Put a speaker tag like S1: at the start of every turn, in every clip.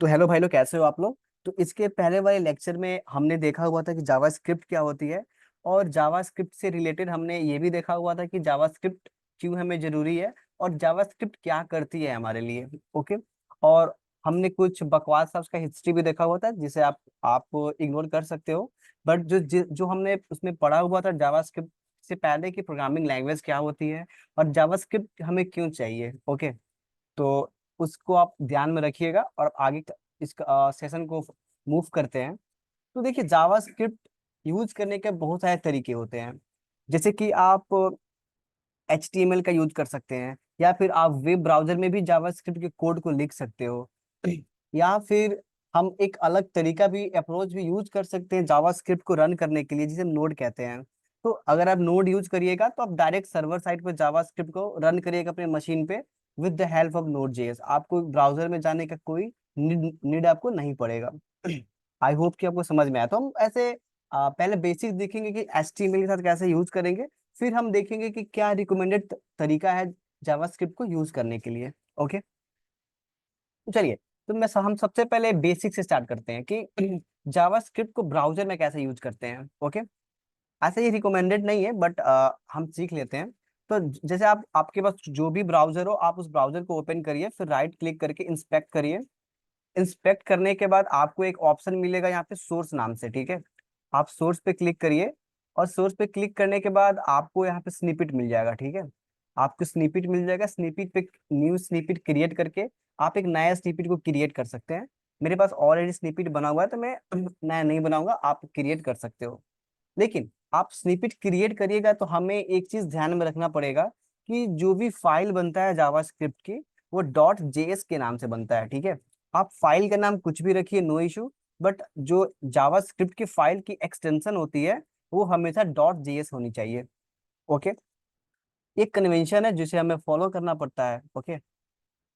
S1: तो हेलो भाई लोग, कैसे हो आप लोग। तो इसके पहले वाले लेक्चर में हमने देखा हुआ था कि जावा स्क्रिप्ट क्या होती है, और जावा स्क्रिप्ट से रिलेटेड हमने ये भी देखा हुआ था कि जावा स्क्रिप्ट क्यों हमें जरूरी है और जावा स्क्रिप्ट क्या करती है हमारे लिए। ओके। और हमने कुछ बकवास सा उसका हिस्ट्री भी देखा हुआ था, जिसे आप इग्नोर कर सकते हो। बट जो हमने उसमें पढ़ा हुआ था जावा स्क्रिप्ट से पहले की प्रोग्रामिंग लैंग्वेज क्या होती है और जावा स्क्रिप्ट हमें क्यों चाहिए। ओके। तो उसको आप ध्यान में रखिएगा और आगे इस सेशन को मूव करते हैं। तो देखिए, जावा स्क्रिप्ट यूज करने के बहुत सारे तरीके होते हैं। जैसे कि आप HTML का यूज कर सकते हैं, या फिर आप वेब ब्राउजर में भी जावा स्क्रिप्ट के कोड को लिख सकते हो। या फिर हम एक अलग तरीका भी, अप्रोच भी यूज कर सकते हैं जावा स्क्रिप्ट को रन करने के लिए, जिसे नोड कहते हैं। तो अगर आप नोड यूज करिएगा तो आप डायरेक्ट सर्वर साइड पर जावा स्क्रिप्ट को रन करिएगा अपने मशीन पे with the help of node JS. आपको ब्राउजर में जाने का कोई नीड आपको नहीं पड़ेगा। आई होप कि आपको समझ में आया। तो हम ऐसे पहले बेसिक देखेंगे कि HTML के साथ कैसे यूज करेंगे, फिर हम देखेंगे कि क्या रिकमेंडेड तरीका है जावास्क्रिप्ट को यूज करने के लिए। ओके। तो चलिए, तो हम सबसे पहले बेसिक से स्टार्ट करते हैं कि जावास्क्रिप्ट को ब्राउजर में कैसे यूज करते हैं। ओके। ऐसे ये रिकमेंडेड नहीं है, बट हम सीख लेते हैं। तो जैसे आपके पास जो भी ब्राउजर हो, आप उस ब्राउजर को ओपन करिए, फिर राइट क्लिक करके इंस्पेक्ट करिए। इंस्पेक्ट करने के बाद आपको एक ऑप्शन मिलेगा यहाँ पे सोर्स नाम से, ठीक है। आप सोर्स पे क्लिक करिए, और सोर्स पे क्लिक करने के बाद आपको यहाँ पे स्निपेट मिल जाएगा, ठीक है। आपको स्निपेट मिल जाएगा, स्निपेट पे न्यू स्निपेट क्रिएट करके आप एक नया स्निपेट को क्रिएट कर सकते हैं। मेरे पास ऑलरेडी स्निपेट बना हुआ है, तो मैं नया नहीं बनाऊंगा, आप क्रिएट कर सकते हो। लेकिन आप स्निपेट क्रिएट करिएगा तो हमें एक चीज ध्यान में रखना पड़ेगा कि जो भी फाइल बनता है जावास्क्रिप्ट की, वो .js के नाम से बनता है, ठीक है। आप फाइल का नाम कुछ भी रखिए, नो इशू। बट जो जावास्क्रिप्ट की फाइल की एक्सटेंशन होती है, वो हमेशा .js होनी चाहिए। ओके। एक कन्वेंशन है जिसे हमें फॉलो करना पड़ता है। ओके।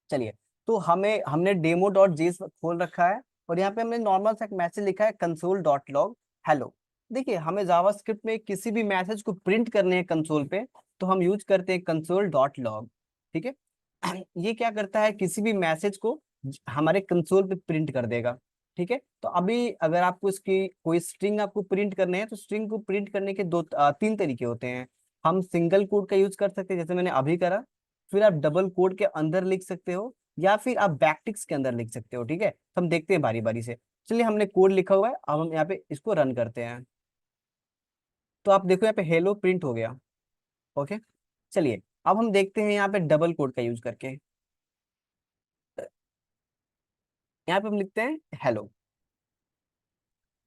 S1: चलिए, तो हमने demo.js खोल रखा है, और यहाँ पे हमने नॉर्मल सा एक मैसेज लिखा है console.log हेलो। देखिए, हमें जावास्क्रिप्ट में किसी भी मैसेज को प्रिंट करने हैं कंसोल पे, तो हम यूज करते हैं console.log, ठीक है। ये क्या करता है, किसी भी मैसेज को हमारे कंसोल पे प्रिंट कर देगा, ठीक है। तो अभी अगर आपको इसकी कोई स्ट्रिंग आपको प्रिंट करने हैं, तो स्ट्रिंग को प्रिंट करने के तीन तरीके होते हैं। हम सिंगल कोड का यूज कर सकते हैं, जैसे मैंने अभी करा। फिर आप डबल कोड के अंदर लिख सकते हो, या फिर आप बैकटिक्स के अंदर लिख सकते हो, ठीक है। तो हम देखते हैं बारी बारी से। चलिए, हमने कोड लिखा हुआ है, अब हम यहाँ पे इसको रन करते हैं। तो आप देखो, यहाँ पे हेलो प्रिंट हो गया। ओके। चलिए, अब हम देखते हैं यहाँ पे डबल कोड का यूज करके। यहाँ पे हम लिखते हैं हेलो।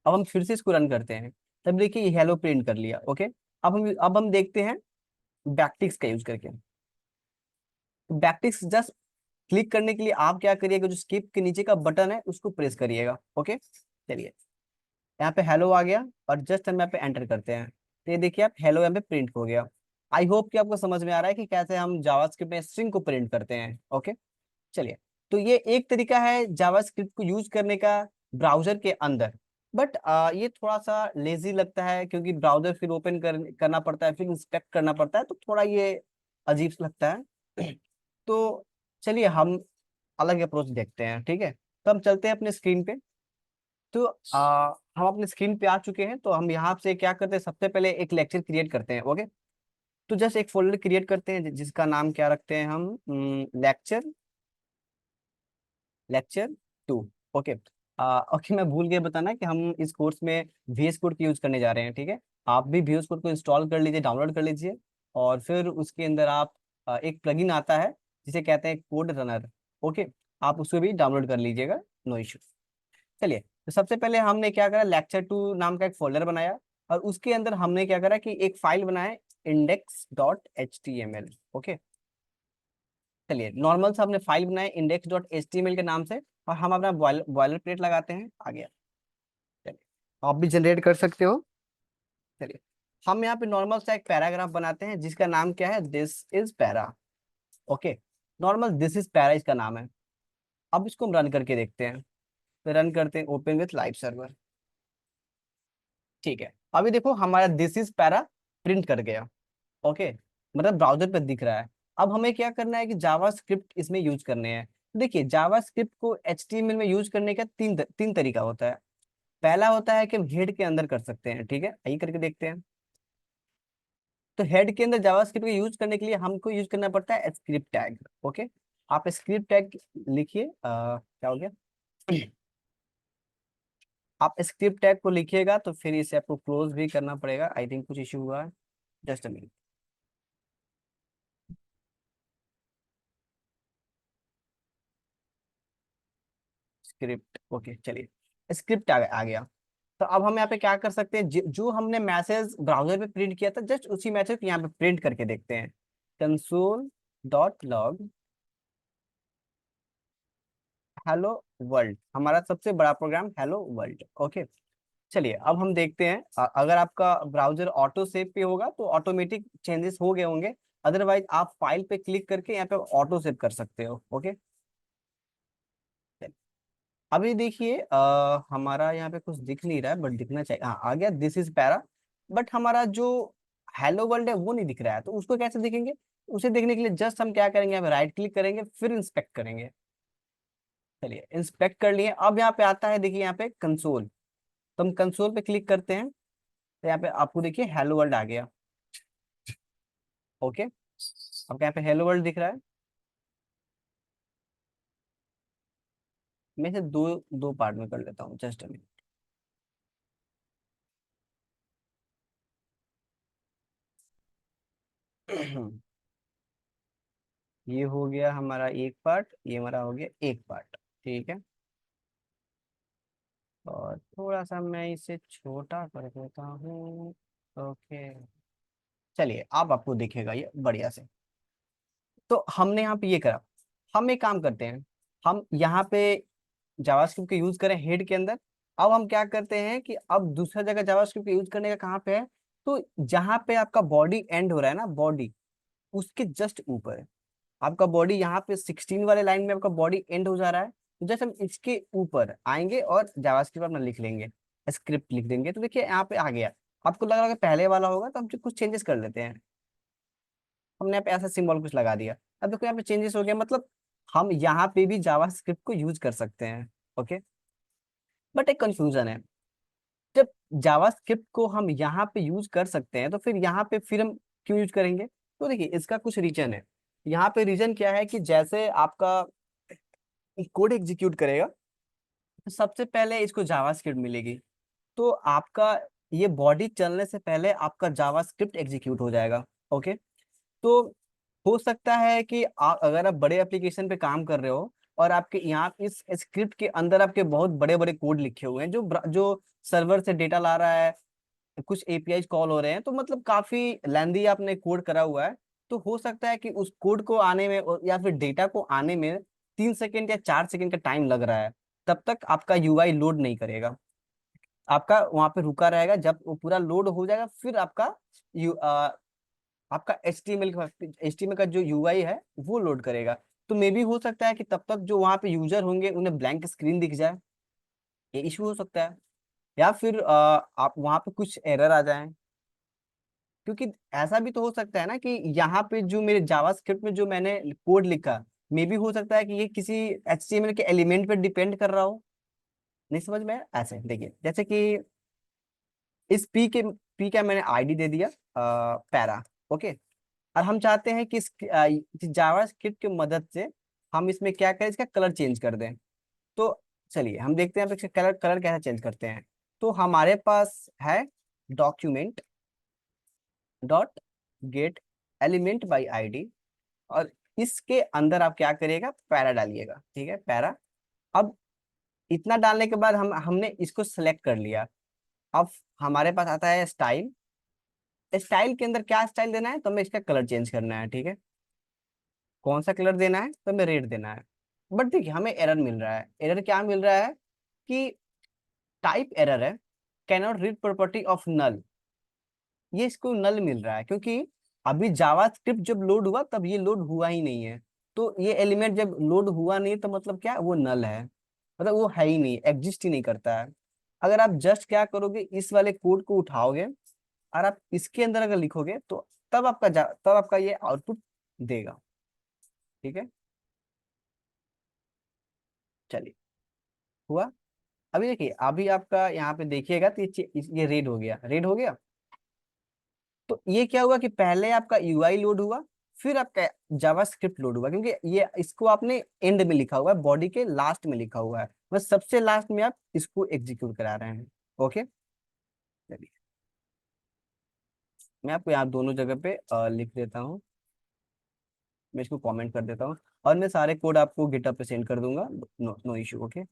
S1: अब हम फिर से इसको रन करते हैं, तब देखिए ये हेलो प्रिंट कर लिया। ओके। अब हम देखते हैं बैकटिक्स का यूज करके। बैकटिक्स जस्ट क्लिक करने के लिए आप क्या करिएगा, जो स्किप के नीचे का बटन है उसको प्रेस करिएगा। ओके। चलिए, यहाँ पे हेलो आ गया, और जस्ट हम यहाँ पे एंटर करते हैं, तो ये देखिए आप हेलो यहाँ पे प्रिंट हो गया। आई होप कि आपको समझ में आ रहा है कि कैसे हम जावास्क्रिप्ट में स्ट्रिंग को प्रिंट करते हैं। ओके। चलिए, तो ये एक तरीका है जावास्क्रिप्ट को यूज करने का ब्राउजर के अंदर। बट ये थोड़ा सा लेजी लगता है, क्योंकि ब्राउजर फिर करना पड़ता है, फिर इंस्पेक्ट करना पड़ता है, तो थोड़ा ये अजीब सा लगता है। तो चलिए, हम अलग अप्रोच देखते हैं, ठीक है। तो हम चलते हैं अपने स्क्रीन पे। तो हम अपने स्क्रीन पे आ चुके हैं, तो हम यहाँ से क्या करते हैं, सबसे पहले एक लेक्चर क्रिएट करते हैं। ओके। तो जस्ट एक फोल्डर क्रिएट करते हैं, जिसका नाम क्या रखते हैं हम, लेक्चर लेक्चर 2। ओके। ओके, मैं भूल गया बताना कि हम इस कोर्स में VS कोड की यूज करने जा रहे हैं, ठीक है। आप भी VS कोड को इंस्टॉल कर लीजिए, डाउनलोड कर लीजिए, और फिर उसके अंदर आप एक प्लगइन आता है जिसे कहते हैं कोड रनर। ओके। आप उसको भी डाउनलोड कर लीजिएगा, नो इशू। चलिए, तो सबसे पहले हमने क्या करा, लेक्चर 2 नाम का एक फोल्डर बनाया, और उसके अंदर हमने क्या करा कि एक फाइल बनाया, index.html। ओके। चलिए, नॉर्मल सा हमने फाइल बनाया index.html के नाम से, और हम अपना बॉयलर प्लेट लगाते हैं। आ गया। चलिए, आप भी जनरेट कर सकते हो। चलिए, हम यहाँ पे नॉर्मल सा एक पैराग्राफ बनाते हैं, जिसका नाम क्या है, this is para. Okay. Normal this is para इसका नाम है। अब इसको हम रन करके देखते हैं। तो रन करते हैं, ओपन विथ लाइव सर्वर। ठीक है, अभी देखो हमारा दिस इज पैरा प्रिंट कर गया। ओके। मतलब ब्राउजर पे दिख रहा है। अब हमें क्या करना है कि जावा स्क्रिप्ट इसमें यूज करने हैं। देखिए जावास्क्रिप्ट को एचटीएमएल में यूज करने का तीन तरीका होता है। पहला होता है कि हम हेड के अंदर कर सकते हैं, ठीक है, आइए करके देखते हैं। तो हेड के अंदर जावास्क्रिप्ट को यूज करने के लिए हमको यूज करना पड़ता है स्क्रिप्ट टैग। ओके, आप स्क्रिप्ट टैग लिखिए, क्या हो गया आप स्क्रिप्ट टैग को लिखिएगा तो फिर इसे आपको क्लोज भी करना पड़ेगा, आई थिंक कुछ इशू हुआ है। Just a minute. Script, okay चलिए स्क्रिप्ट आ गया। तो अब हम यहाँ पे क्या कर सकते हैं, जो हमने मैसेज ब्राउजर पे प्रिंट किया था जस्ट उसी मैसेज को यहाँ पे प्रिंट करके देखते हैं। console.log हेलो वर्ल्ड, हमारा सबसे बड़ा प्रोग्राम हेलो वर्ल्ड। ओके, चलिए अब हम देखते हैं, अगर आपका ब्राउजर ऑटो सेव पे होगा तो ऑटोमेटिक चेंजेस हो गए होंगे, अदरवाइज आप फाइल पे क्लिक करके यहाँ पे ऑटो सेव कर सकते हो। ओके, अभी देखिए हमारा यहाँ पे कुछ दिख नहीं रहा है बट दिखना चाहिए, हाँ आ गया, दिस इज पैरा। बट हमारा जो हेलो वर्ल्ड है वो नहीं दिख रहा है, तो उसको कैसे देखेंगे? उसे देखने के लिए जस्ट हम क्या करेंगे, यहाँ पे राइट क्लिक करेंगे फिर इंस्पेक्ट करेंगे। चलिए इंस्पेक्ट कर लिए, अब यहाँ पे आता है देखिए यहाँ पे कंसोल, तो हम कंसोल पे क्लिक करते हैं तो यहाँ पे आपको देखिए हेलो वर्ल्ड आ गया। ओके, अब यहाँ पे हेलो वर्ल्ड दिख रहा है। मैं इसे दो दो पार्ट में कर लेता हूँ, जस्ट अभी ये हो गया हमारा एक पार्ट, ये हमारा हो गया एक पार्ट, ठीक है। और थोड़ा सा मैं इसे छोटा कर देता हूँ। ओके, चलिए अब आपको दिखेगा ये बढ़िया से। तो हमने यहाँ पे ये करा, हम एक काम करते हैं, हम यहाँ पे जावास्क्रिप्ट का यूज करें हेड के अंदर। अब हम क्या करते हैं कि अब दूसरा जगह जावास्क्रिप्ट का यूज करने का कहाँ पे है, तो जहाँ पे आपका बॉडी एंड हो रहा है ना, बॉडी उसके जस्ट ऊपर है। आपका बॉडी यहाँ पे 16 वाले लाइन में आपका बॉडी एंड हो जा रहा है, तो जैसे हम इसके ऊपर आएंगे और जावास्क्रिप्ट अपना लिख लेंगे, स्क्रिप्ट लिख देंगे, तो देखिए यहाँ पे आ गया। आपको लग रहा है कि पहले वाला होगा, तो हम जो कुछ चेंजेस कर लेते हैं। हमने यहाँ पे ऐसा सिंबल कुछ लगा दिया, अब देखो यहाँ पे चेंजेस हो गया, मतलब हम यहाँ पे भी जावास्क्रिप्ट को यूज कर सकते हैं। ओके, बट एक कंफ्यूजन है, जब जावास्क्रिप्ट को हम यहाँ पे यूज कर सकते हैं तो फिर यहाँ पे फिर हम क्यों यूज करेंगे? तो देखिए इसका कुछ रीजन है। यहाँ पे रीजन क्या है कि जैसे आपका कोड एग्जीक्यूट करेगा तो सबसे पहले इसको जावास्क्रिप्ट मिलेगी, तो आपका ये बॉडी चलने से पहले आपका जावास्क्रिप्ट एग्जीक्यूट हो जाएगा। ओके, तो हो सकता है कि अगर आप बड़े एप्लीकेशन पे काम कर रहे हो और आपके यहाँ इस स्क्रिप्ट के अंदर आपके बहुत बड़े बड़े कोड लिखे हुए हैं जो सर्वर से डेटा ला रहा है, कुछ एपीआई कॉल हो रहे हैं, तो मतलब काफी लेंदी आपने कोड करा हुआ है, तो हो सकता है कि उस कोड को आने में या फिर डेटा को आने में 3 सेकंड या 4 सेकंड का टाइम लग रहा है, तब तक आपका यूआई लोड नहीं करेगा। आपका वहां पे रुका रहेगा, जब वो पूरा लोड हो जाएगा फिर आपका आपका एच टी एम एल का जो यूआई है वो लोड करेगा। तो मे भी हो सकता है कि तब तक जो वहां पे यूजर होंगे उन्हें ब्लैंक स्क्रीन दिख जाए, ये इशू हो सकता है। या फिर आप वहां पे कुछ एरर आ जाए, क्योंकि ऐसा भी तो हो सकता है ना कि यहाँ पे जो मेरे जावास्क्रिप्ट में जो मैंने कोड लिखा, मे भी हो सकता है कि ये किसी एचटीएमएल के एलिमेंट पे डिपेंड कर रहा हो। नहीं समझ में आया? ऐसे देखिए जैसे कि इस पी का मैंने आईडी दे दिया पैरा। ओके, और हम चाहते हैं कि इस जावास्क्रिप्ट की मदद से हम इसमें क्या करें, इसका कलर चेंज कर दें। तो चलिए हम देखते हैं अब इसका कलर कलर कैसे चेंज करते हैं। तो हमारे पास है document dot gate element by ID, और इसके अंदर आप क्या करिएगा, पैरा डालिएगा, ठीक है, पैरा। अब इतना डालने के बाद हमने इसको सेलेक्ट कर लिया। अब हमारे पास आता है स्टाइल, स्टाइल के अंदर क्या स्टाइल देना है, तो हमें इसका कलर चेंज करना है, ठीक है। कौन सा कलर देना है, तो हमें रेड देना है। बट देखिए हमें एरर मिल रहा है, एरर क्या मिल रहा है कि टाइप एरर है, cannot read property of null, ये इसको नल मिल रहा है क्योंकि अभी जावास्क्रिप्ट जब लोड हुआ तब ये लोड हुआ ही नहीं है। तो ये एलिमेंट जब लोड हुआ नहीं तो मतलब क्या, वो नल है, मतलब वो है ही नहीं, एग्जिस्ट ही नहीं करता है। अगर आप जस्ट क्या करोगे, इस वाले कोड को उठाओगे और आप इसके अंदर अगर लिखोगे तो तब आपका ये आउटपुट देगा, ठीक है। चलिए, हुआ। अभी देखिए, अभी आपका यहाँ पे देखिएगा तो ये रेड हो गया, रेड हो गया। तो ये क्या हुआ कि पहले आपका यूआई लोड हुआ, फिर आपका जावास्क्रिप्ट लोड हुआ, क्योंकि ये इसको आपने एंड में लिखा हुआ है, बॉडी के लास्ट में लिखा हुआ है, बस सबसे लास्ट में आप इसको एग्जीक्यूट करा रहे हैं। ओके, चलिए मैं आपको यहाँ दोनों जगह पे लिख देता हूँ, मैं इसको कमेंट कर देता हूँ, और मैं सारे कोड आपको गिटहब पे सेंड कर दूंगा। No no issue. ओके,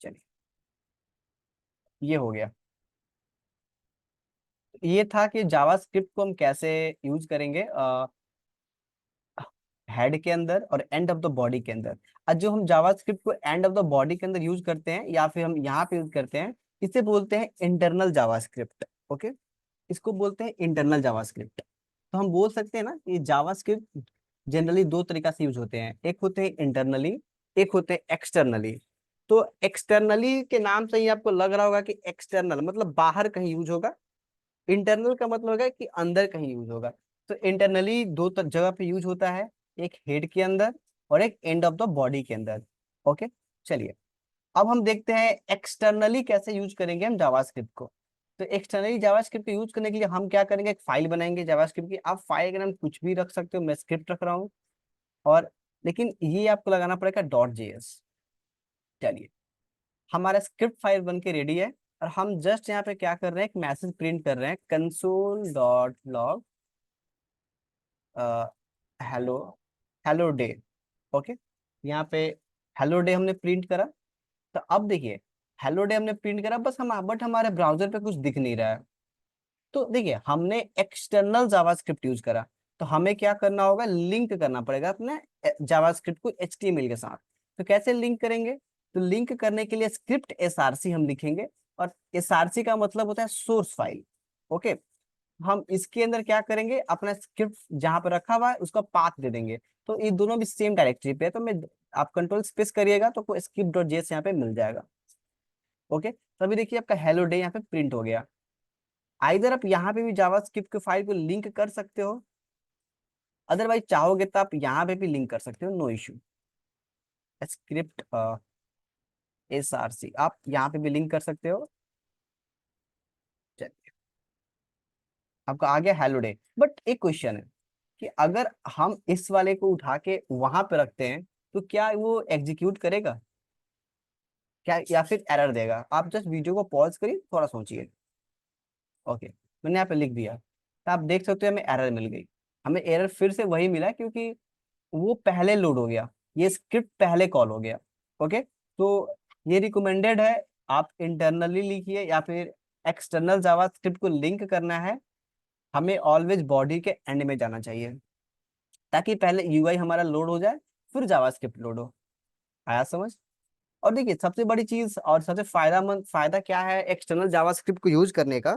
S1: चलिए ये हो गया। ये था कि जावास्क्रिप्ट को हम कैसे यूज करेंगे हेड के अंदर और एंड ऑफ द बॉडी के अंदर। आज जो हम जावास्क्रिप्ट को एंड ऑफ द बॉडी के अंदर यूज करते हैं, या फिर हम यहाँ पे यूज करते हैं, इसे बोलते हैं इंटरनल जावास्क्रिप्ट। ओके, इसको बोलते हैं इंटरनल जावास्क्रिप्ट। तो हम बोल सकते हैं ना कि जावास्क्रिप्ट जनरली दो तरीका से यूज होते हैं, एक होते हैं इंटरनली, एक होते हैं एक्सटर्नली। तो एक्सटर्नली के नाम से ही आपको लग रहा होगा कि एक्सटर्नल मतलब बाहर कहीं यूज होगा, इंटरनल का मतलब होगा कि अंदर कहीं यूज होगा। तो इंटरनली दो जगह पे यूज होता है, एक हेड के अंदर और एक एंड ऑफ द बॉडी के अंदर। ओके, चलिए अब हम देखते हैं एक्सटर्नली कैसे यूज करेंगे हम जावास्क्रिप्ट को। तो एक्सटर्नली जावास्क्रिप्ट को यूज करने के लिए हम क्या करेंगे, एक फाइल बनाएंगे जावास्क्रिप्ट की। आप फाइल का नाम कुछ भी रख सकते हो, मैं स्क्रिप्ट रख रहा हूँ, और लेकिन ये आपको लगाना पड़ेगा .js। चलिए, हमारा स्क्रिप्ट फाइल बन के रेडी है, और हम जस्ट यहाँ पे क्या कर रहे हैं, एक मैसेज प्रिंट कर रहे हैं, console.log hello, hello day. Okay, यहाँ पे हेलो डे हमने प्रिंट करा। तो अब देखिए, हेलो डे हमने प्रिंट करा, बस हम बट हमारे ब्राउजर पे कुछ दिख नहीं रहा है। तो देखिए, हमने एक्सटर्नल जावास्क्रिप्ट यूज करा, तो हमें क्या करना होगा, लिंक करना पड़ेगा अपने जावास्क्रिप्ट को एचटीएमएल के साथ। तो कैसे लिंक करेंगे, तो लिंक करने के लिए स्क्रिप्ट एसआरसी हम लिखेंगे, और एसआरसी का मतलब होता है सोर्स फाइल। ओके, हम इसके अंदर क्या करेंगे, अपना स्क्रिप्ट जहां पर रखा हुआ है उसका पाथ दे देंगे। तो ये दोनों भी सेम डायरेक्टरी पे है, तो मैं आप कंट्रोल स्पेस करिएगा तो स्क्रिप्ट डॉट जेएस यहाँ पे मिल जाएगा। ओके, तो अभी देखिए आपका हेलो डे यहाँ पे प्रिंट हो गया। आइदर आप यहाँ पे भी जावास्क्रिप्ट के फाइल को लिंक कर सकते हो, अदरवाइज चाहोगे तो आप यहाँ पे भी लिंक कर सकते हो, नो इशू। स्क्रिप्ट एसआरसी आप यहाँ पे भी लिंक कर सकते हो। चलिए, आपका आ गया हेलो डे। बट एक क्वेश्चन है कि अगर हम इस वाले को उठा के वहां पे रखते हैं, तो क्या वो एग्जीक्यूट करेगा क्या, या फिर एरर देगा? आप जस्ट वीडियो को पॉज करिए, थोड़ा सोचिए। ओके, मैंने यहाँ पे लिख दिया, तो आप देख सकते हो हमें एरर मिल गई। हमें एरर फिर से वही मिला क्योंकि वो पहले लोड हो गया, ये स्क्रिप्ट पहले कॉल हो गया। ओके, तो ये रिकमेंडेड है, आप इंटरनली लिखिए या फिर एक्सटर्नल जावास्क्रिप्ट को लिंक करना है, हमें ऑलवेज बॉडी के एंड में जाना चाहिए, ताकि पहले यूआई हमारा लोड हो जाए, फिर जावास्क्रिप्ट लोड हो। आया समझ? और देखिए, सबसे बड़ी चीज और सबसे फायदा क्या है एक्सटर्नल जावास्क्रिप्ट को यूज करने का,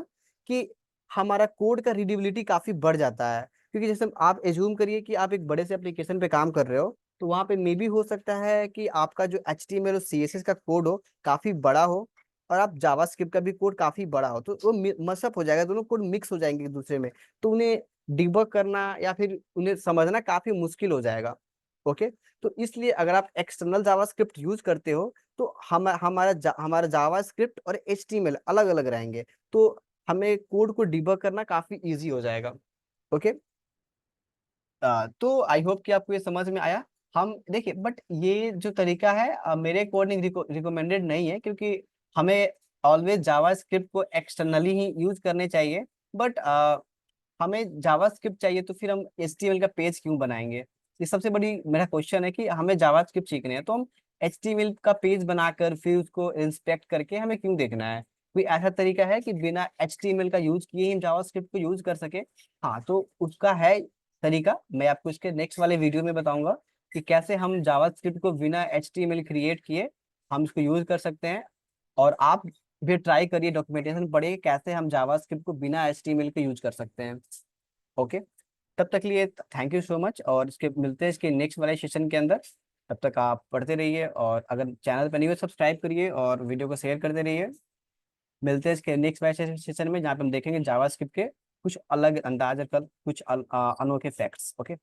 S1: कि हमारा कोड का रीडेबिलिटी काफी बढ़ जाता है। क्योंकि जैसे आप एज्यूम करिए कि आप एक बड़े से एप्लीकेशन पे काम कर रहे हो, तो वहां पे मे बी हो सकता है कि आपका जो HTML और CSS का कोड हो काफी बड़ा हो, और आप जावास्क्रिप्ट का भी कोड काफी बड़ा हो, तो वो मसअप हो जाएगा, दोनों कोड मिक्स हो जाएंगे एक दूसरे में। तो उन्हें डिबग करना या फिर उन्हें समझना काफी मुश्किल हो जाएगा। ओके, तो इसलिए अगर आप एक्सटर्नल जावास्क्रिप्ट यूज करते हो, तो हमारा जावास्क्रिप्ट और HTML अलग अलग रहेंगे, तो हमें कोड को डिबग करना काफी इजी हो जाएगा। ओके, तो आई होप कि आपको ये समझ में आया। हम देखिए, बट ये जो तरीका है मेरे अकॉर्डिंग रिकमेंडेड नहीं है, क्योंकि हमें ऑलवेज जावास्क्रिप्ट को एक्सटर्नली ही यूज करने चाहिए। बट हमें जावास्क्रिप्ट चाहिए तो फिर हम HTML का पेज क्यों बनाएंगे? ये सबसे बड़ी मेरा क्वेश्चन है कि हमें जावास्क्रिप्ट सीखने हैं, तो हम HTML का पेज बनाकर फिर उसको इंस्पेक्ट करके हमें क्यों देखना है? कोई ऐसा तरीका है कि बिना HTML का यूज किए ही हम जावास्क्रिप्ट को यूज कर सके? हाँ, तो उसका है तरीका, मैं आपको इसके नेक्स्ट वाले वीडियो में बताऊंगा कि कैसे हम जावास्क्रिप्ट को बिना HTML क्रिएट किए हम इसको यूज कर सकते हैं। और आप भी ट्राई करिए, डॉक्यूमेंटेशन पढ़िए कैसे हम जावास्क्रिप्ट को बिना HTML के यूज कर सकते हैं। ओके, तब तक के लिए थैंक यू सो मच, और इसके मिलते हैं इसके नेक्स्ट वाले सेशन के अंदर। तब तक आप पढ़ते रहिए, और अगर चैनल पर नहीं हो सब्सक्राइब करिए और वीडियो को शेयर करते रहिए। मिलते हैं इसके नेक्स्ट वाले सेशन में, जहाँ पे हम देखेंगे जावास्क्रिप्ट के कुछ अलग अंदाज कर कुछ अनोखे फैक्ट्स। ओके।